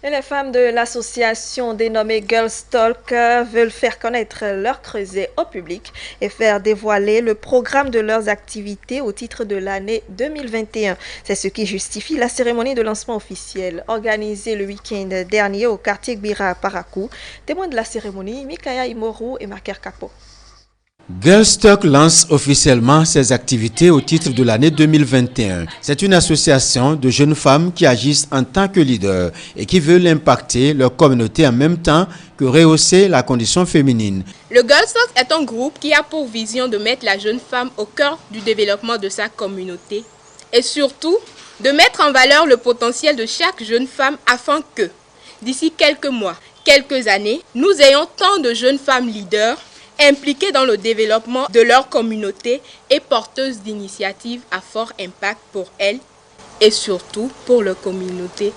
Et les femmes de l'association dénommée Girls Talk veulent faire connaître leur creuset au public et faire dévoiler le programme de leurs activités au titre de l'année 2021. C'est ce qui justifie la cérémonie de lancement officielle organisée le week-end dernier au quartier Gbira à Parakou. Témoins de la cérémonie, Mikaya Imoru et Marker Capo. Girls Talk lance officiellement ses activités au titre de l'année 2021. C'est une association de jeunes femmes qui agissent en tant que leaders et qui veulent impacter leur communauté en même temps que rehausser la condition féminine. Le Girls Talk est un groupe qui a pour vision de mettre la jeune femme au cœur du développement de sa communauté et surtout de mettre en valeur le potentiel de chaque jeune femme afin que, d'ici quelques mois, quelques années, nous ayons tant de jeunes femmes leaders impliquées dans le développement de leur communauté et porteuses d'initiatives à fort impact pour elles et surtout pour leur communauté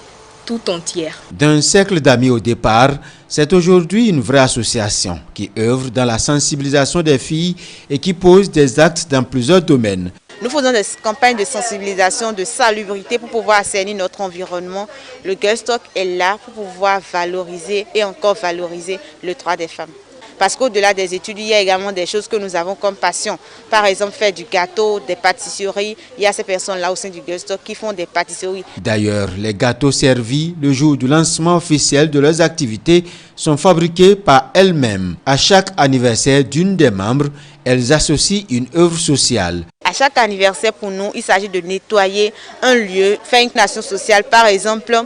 tout entière. D'un cercle d'amis au départ, c'est aujourd'hui une vraie association qui œuvre dans la sensibilisation des filles et qui pose des actes dans plusieurs domaines. Nous faisons des campagnes de sensibilisation, de salubrité pour pouvoir assainir notre environnement. Le Girls Talk est là pour pouvoir valoriser et encore valoriser le droit des femmes. Parce qu'au-delà des études, il y a également des choses que nous avons comme passion. Par exemple, faire du gâteau, des pâtisseries. Il y a ces personnes-là au sein du Girls Talk qui font des pâtisseries. D'ailleurs, les gâteaux servis le jour du lancement officiel de leurs activités sont fabriqués par elles-mêmes. À chaque anniversaire d'une des membres, elles associent une œuvre sociale. À chaque anniversaire, pour nous, il s'agit de nettoyer un lieu, faire une action sociale, par exemple,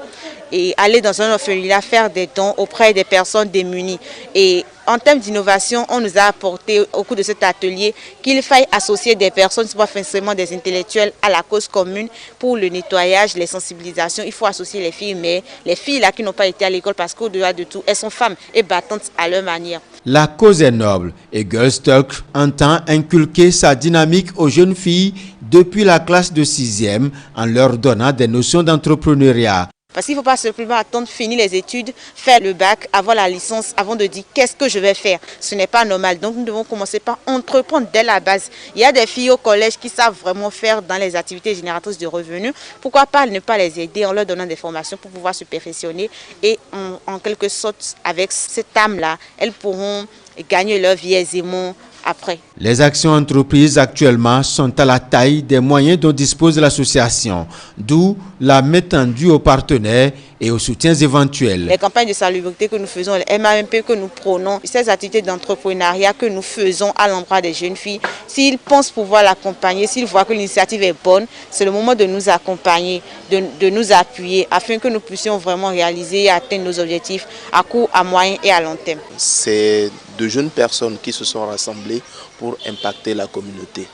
et aller dans un orphelinat, faire des dons auprès des personnes démunies. Et en termes d'innovation, on nous a apporté au cours de cet atelier qu'il faille associer des personnes, pas forcément des intellectuels, à la cause commune pour le nettoyage, les sensibilisations. Il faut associer les filles, mais les filles là qui n'ont pas été à l'école parce qu'au-delà de tout, elles sont femmes et battantes à leur manière. La cause est noble et Girls Talk entend inculquer sa dynamique aux jeunes filles depuis la classe de 6e en leur donnant des notions d'entrepreneuriat. Parce qu'il ne faut pas simplement attendre finir les études, faire le bac, avoir la licence avant de dire qu'est-ce que je vais faire. Ce n'est pas normal. Donc nous devons commencer par entreprendre dès la base. Il y a des filles au collège qui savent vraiment faire dans les activités génératrices de revenus. Pourquoi pas ne pas les aider en leur donnant des formations pour pouvoir se perfectionner et en quelque sorte avec cette âme-là, elles pourront gagner leur vie aisément après. Les actions entreprises actuellement sont à la taille des moyens dont dispose l'association, d'où la m'étendue aux partenaires et aux soutiens éventuels. Les campagnes de salubrité que nous faisons, les MAMP que nous prônons, ces activités d'entrepreneuriat que nous faisons à l'endroit des jeunes filles, s'ils pensent pouvoir l'accompagner, s'ils voient que l'initiative est bonne, c'est le moment de nous accompagner, de nous appuyer afin que nous puissions vraiment réaliser et atteindre nos objectifs à court, à moyen et à long terme. C'est de jeunes personnes qui se sont rassemblées pour impacter la communauté.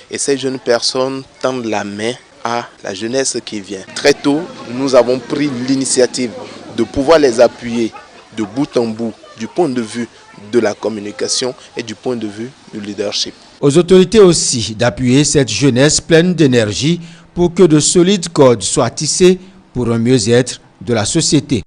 Et ces jeunes personnes tendent la main à la jeunesse qui vient. Très tôt, nous avons pris l'initiative de pouvoir les appuyer de bout en bout du point de vue de la communication et du point de vue du leadership. Aux autorités aussi d'appuyer cette jeunesse pleine d'énergie pour que de solides cordes soient tissées pour un mieux-être de la société.